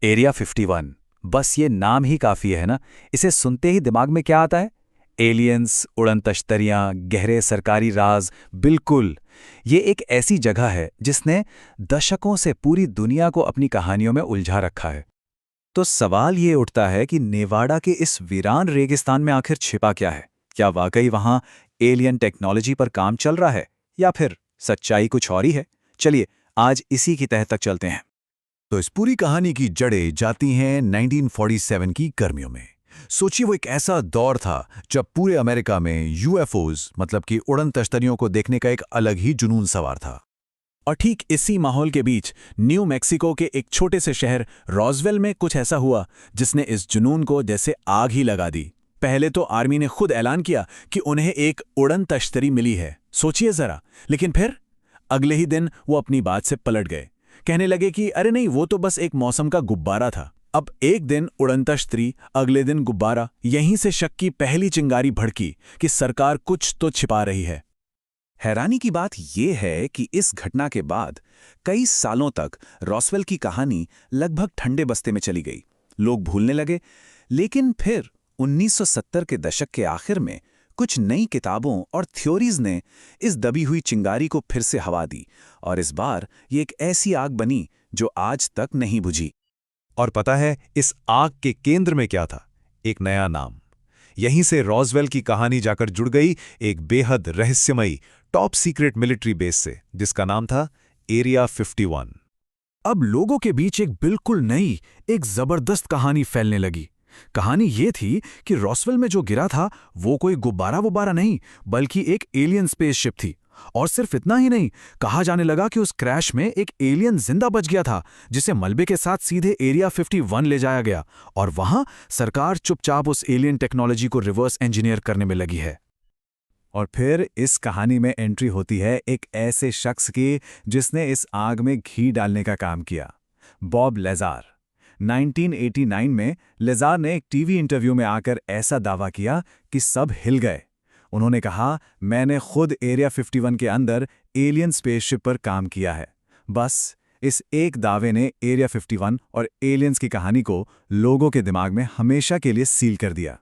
Area 51। बस ये नाम ही काफी है ना। इसे सुनते ही दिमाग में क्या आता है? एलियंस, उड़न तश्तरियां, गहरे सरकारी राज। बिल्कुल। ये एक ऐसी जगह है जिसने दशकों से पूरी दुनिया को अपनी कहानियों में उलझा रखा है। तो सवाल ये उठता है कि नेवाडा के इस वीरान रेगिस्तान में आखिर छिपा क्या है? क्या वाकई वहां एलियन टेक्नोलॉजी पर काम चल रहा है, या फिर सच्चाई कुछ और ही है? चलिए, आज इसी की तह तक चलते हैं। तो इस पूरी कहानी की जड़ें जाती हैं 1947 की गर्मियों में। सोचिए, वो एक ऐसा दौर था जब पूरे अमेरिका में यूएफओज मतलब कि उड़न तश्तरियों को देखने का एक अलग ही जुनून सवार था। और ठीक इसी माहौल के बीच न्यू मैक्सिको के एक छोटे से शहर रॉसवेल में कुछ ऐसा हुआ जिसने इस जुनून को जैसे आग ही लगा दी। पहले तो आर्मी ने खुद ऐलान किया कि उन्हें एक उड़न तश्तरी मिली है। सोचिए जरा। लेकिन फिर अगले ही दिन वो अपनी बात से पलट गए। कहने लगे कि अरे नहीं, वो तो बस एक मौसम का गुब्बारा था। अब एक दिन उड़न तश्तरी, अगले दिन गुब्बारा। यहीं से शक की पहली चिंगारी भड़की कि सरकार कुछ तो छिपा रही है। हैरानी की बात यह है कि इस घटना के बाद कई सालों तक रॉसवेल की कहानी लगभग ठंडे बस्ते में चली गई। लोग भूलने लगे। लेकिन फिर 1970 के दशक के आखिर में कुछ नई किताबों और थ्योरीज ने इस दबी हुई चिंगारी को फिर से हवा दी, और इस बार ये एक ऐसी आग बनी जो आज तक नहीं बुझी। और पता है इस आग के केंद्र में क्या था? एक नया नाम। यहीं से रॉसवेल की कहानी जाकर जुड़ गई एक बेहद रहस्यमयी टॉप सीक्रेट मिलिट्री बेस से, जिसका नाम था एरिया 51। अब लोगों के बीच एक बिल्कुल नई, एक जबरदस्त कहानी फैलने लगी। कहानी ये थी कि रॉसवेल में जो गिरा था वो कोई गुब्बारा वुब्बारा नहीं, बल्कि एक एलियन स्पेसशिप थी। और सिर्फ इतना ही नहीं, कहा जाने लगा कि उस क्रैश में एक एलियन जिंदा बच गया था, जिसे मलबे के साथ सीधे एरिया 51 ले जाया गया। और वहां सरकार चुपचाप उस एलियन टेक्नोलॉजी को रिवर्स इंजीनियर करने में लगी है। और फिर इस कहानी में एंट्री होती है एक ऐसे शख्स की जिसने इस आग में घी डालने का काम किया। Bob laser. 1989 में लेजार ने एक टीवी इंटरव्यू में आकर ऐसा दावा किया कि सब हिल गए। उन्होंने कहा, मैंने खुद एरिया 51 के अंदर एलियन स्पेसशिप पर काम किया है। बस इस एक दावे ने एरिया 51 और एलियंस की कहानी को लोगों के दिमाग में हमेशा के लिए सील कर दिया।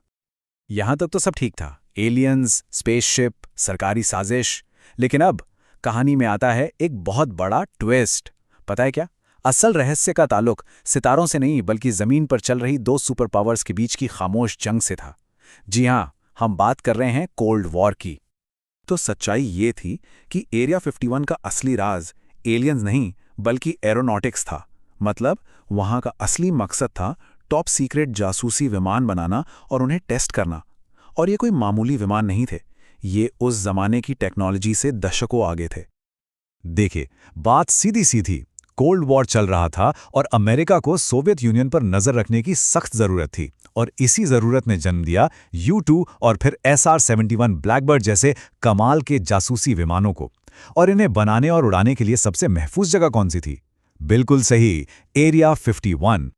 यहां तक तो सब ठीक था, एलियंस, स्पेसशिप, सरकारी साजिश। लेकिन अब कहानी में आता है एक बहुत बड़ा ट्विस्ट। पता है क्या? असल रहस्य का ताल्लुक सितारों से नहीं, बल्कि जमीन पर चल रही दो सुपर पावर्स के बीच की खामोश जंग से था। जी हां, हम बात कर रहे हैं कोल्ड वॉर की। तो सच्चाई ये थी कि एरिया 51 का असली राज एलियंस नहीं, बल्कि एरोनॉटिक्स था। मतलब वहां का असली मकसद था टॉप सीक्रेट जासूसी विमान बनाना और उन्हें टेस्ट करना। और ये कोई मामूली विमान नहीं थे, ये उस जमाने की टेक्नोलॉजी से दशकों आगे थे। देखिए, बात सीधी सीधी। कोल्ड वॉर चल रहा था और अमेरिका को सोवियत यूनियन पर नजर रखने की सख्त जरूरत थी। और इसी जरूरत ने जन्म दिया U-2 और फिर SR-71 ब्लैकबर्ड जैसे कमाल के जासूसी विमानों को। और इन्हें बनाने और उड़ाने के लिए सबसे महफूज जगह कौन सी थी? बिल्कुल सही, एरिया 51।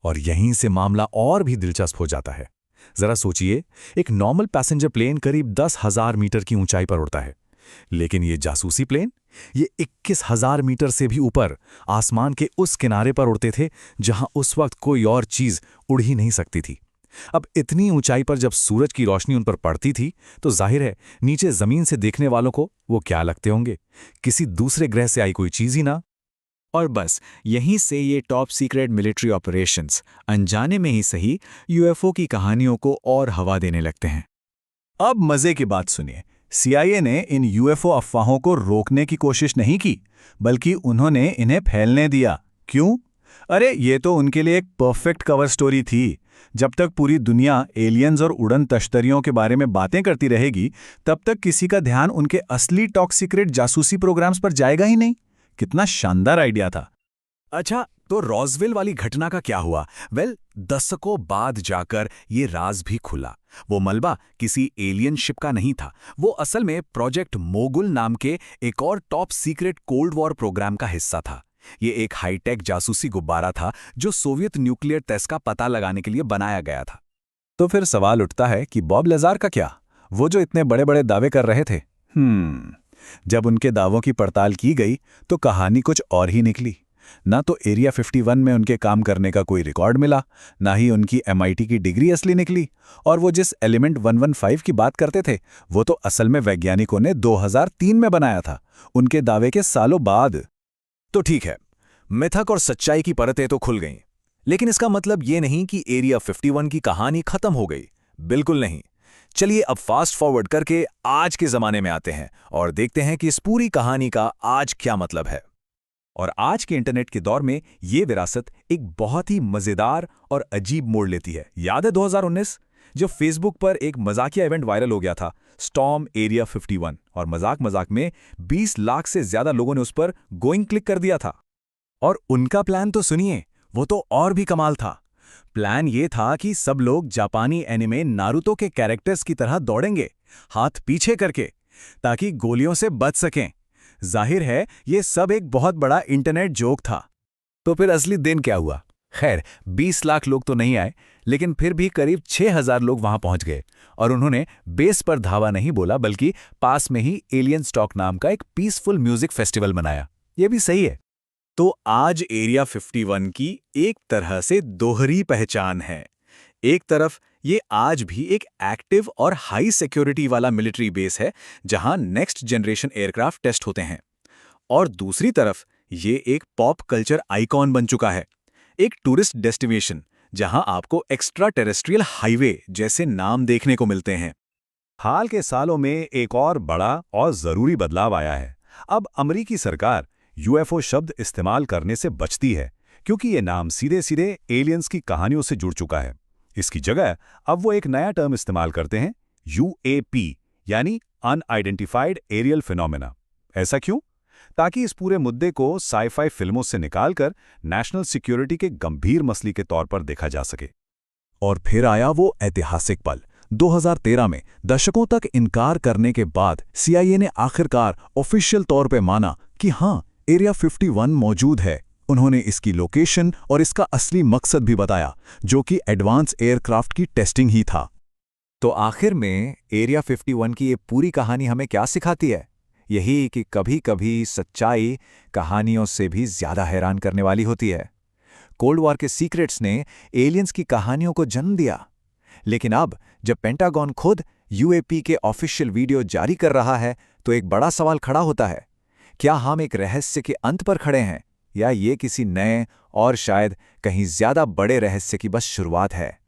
और यहीं से मामला और भी दिलचस्प हो जाता है। जरा सोचिए, एक नॉर्मल पैसेंजर प्लेन करीब 10,000 मीटर की ऊंचाई पर उड़ता है। लेकिन ये जासूसी प्लेन, ये 21,000 मीटर से भी ऊपर आसमान के उस किनारे पर उड़ते थे जहां उस वक्त कोई और चीज उड़ ही नहीं सकती थी। अब इतनी ऊंचाई पर जब सूरज की रोशनी उन पर पड़ती थी तो जाहिर है नीचे जमीन से देखने वालों को वो क्या लगते होंगे? किसी दूसरे ग्रह से आई कोई चीज ही ना। और बस यहीं से ये टॉप सीक्रेट मिलिट्री ऑपरेशंस अनजाने में ही सही यूएफओ की कहानियों को और हवा देने लगते हैं। अब मजे की बात सुनिए। CIA ने इन यूएफओ अफवाहों को रोकने की कोशिश नहीं की, बल्कि उन्होंने इन्हें फैलने दिया। क्यों? अरे ये तो उनके लिए एक परफेक्ट कवर स्टोरी थी। जब तक पूरी दुनिया एलियंस और उड़न तश्तरियों के बारे में बातें करती रहेगी, तब तक किसी का ध्यान उनके असली टॉप सीक्रेट जासूसी प्रोग्राम्स पर जाएगा ही नहीं। कितना शानदार आइडिया था। अच्छा, तो रॉसवेल वाली घटना का क्या हुआ? दशकों बाद जाकर ये राज भी खुला। वो मलबा किसी एलियन शिप का नहीं था। वो असल में प्रोजेक्ट मोगुल नाम के एक और top secret cold war programme का हिस्सा था। ये एक हाईटेक जासूसी गुब्बारा था जो सोवियत न्यूक्लियर टेस्ट का पता लगाने के लिए बनाया गया था। तो फिर सवाल उठता है कि बॉब लेजार का क्या? वो जो इतने बड़े बड़े दावे कर रहे थे। जब उनके दावों की पड़ताल की गई तो कहानी कुछ और ही निकली। ना तो एरिया 51 में उनके काम करने का कोई रिकॉर्ड मिला, ना ही उनकी MIT की डिग्री असली निकली, और वो जिस एलिमेंट 115 की बात करते थे वो तो असल में वैज्ञानिकों ने 2003 में बनाया था, उनके दावे के सालों बाद। तो ठीक है, मिथक और सच्चाई की परतें तो खुल गईं, लेकिन इसका मतलब ये नहीं कि एरिया 51 की कहानी खत्म हो गई। बिल्कुल नहीं। चलिए अब फास्ट फॉरवर्ड करके आज के जमाने में आते हैं और देखते हैं कि इस पूरी कहानी का आज क्या मतलब है। और आज के इंटरनेट के दौर में ये विरासत एक बहुत ही मजेदार और अजीब मोड़ लेती है। याद है 2019 जब फेसबुक पर एक मजाकिया इवेंट वायरल हो गया था, स्टॉर्म एरिया 51, और मजाक मजाक में 20 लाख से ज्यादा लोगों ने उस पर गोइंग क्लिक कर दिया था। और उनका प्लान तो सुनिए, वो तो और भी कमाल था। प्लान ये था कि सब लोग जापानी एनिमे नारुतो के कैरेक्टर्स की तरह दौड़ेंगे, हाथ पीछे करके, ताकि गोलियों से बच सकें। जाहिर है ये सब एक बहुत बड़ा इंटरनेट जोक था। तो फिर असली दिन क्या हुआ? खैर 20 लाख लोग तो नहीं आए, लेकिन फिर भी करीब 6000 लोग वहां पहुंच गए, और उन्होंने बेस पर धावा नहीं बोला, बल्कि पास में ही एलियन स्टॉक नाम का एक पीसफुल म्यूजिक फेस्टिवल मनाया। ये भी सही है। तो आज एरिया 51 की एक तरह से दोहरी पहचान है। एक तरफ ये आज भी एक एक्टिव और हाई सिक्योरिटी वाला मिलिट्री बेस है जहां नेक्स्ट जनरेशन एयरक्राफ्ट टेस्ट होते हैं, और दूसरी तरफ ये एक पॉप कल्चर आइकॉन बन चुका है, एक टूरिस्ट डेस्टिनेशन जहां आपको एक्स्ट्रा टेरेस्ट्रियल हाईवे जैसे नाम देखने को मिलते हैं। हाल के सालों में एक और बड़ा और जरूरी बदलाव आया है। अब अमेरिकी सरकार UFO शब्द इस्तेमाल करने से बचती है, क्योंकि ये नाम सीधे सीधे एलियंस की कहानियों से जुड़ चुका है। इसकी जगह अब वो एक नया टर्म इस्तेमाल करते हैं, UAP, यानी अनआइडेंटिफाइड एरियल फिनोमेना। ऐसा क्यों? ताकि इस पूरे मुद्दे को साई-फाई फिल्मों से निकालकर नेशनल सिक्योरिटी के गंभीर मसले के तौर पर देखा जा सके। और फिर आया वो ऐतिहासिक पल 2013 में। दशकों तक इनकार करने के बाद CIA ने आखिरकार ऑफिशियल तौर पे माना कि हाँ, एरिया 51 मौजूद है। उन्होंने इसकी लोकेशन और इसका असली मकसद भी बताया, जो कि एडवांस एयरक्राफ्ट की टेस्टिंग ही था। तो आखिर में एरिया 51 की ये पूरी कहानी हमें क्या सिखाती है? यही कि कभी-कभी सच्चाई कहानियों से भी ज्यादा हैरान करने वाली होती है। कोल्ड वॉर के सीक्रेट्स ने एलियंस की कहानियों को जन्म दिया, लेकिन अब जब पेंटागन खुद UAP के ऑफिशियल वीडियो जारी कर रहा है, तो एक बड़ा सवाल खड़ा होता है। क्या हम एक रहस्य के अंत पर खड़े हैं, या ये किसी नए और शायद कहीं ज्यादा बड़े रहस्य की बस शुरुआत है?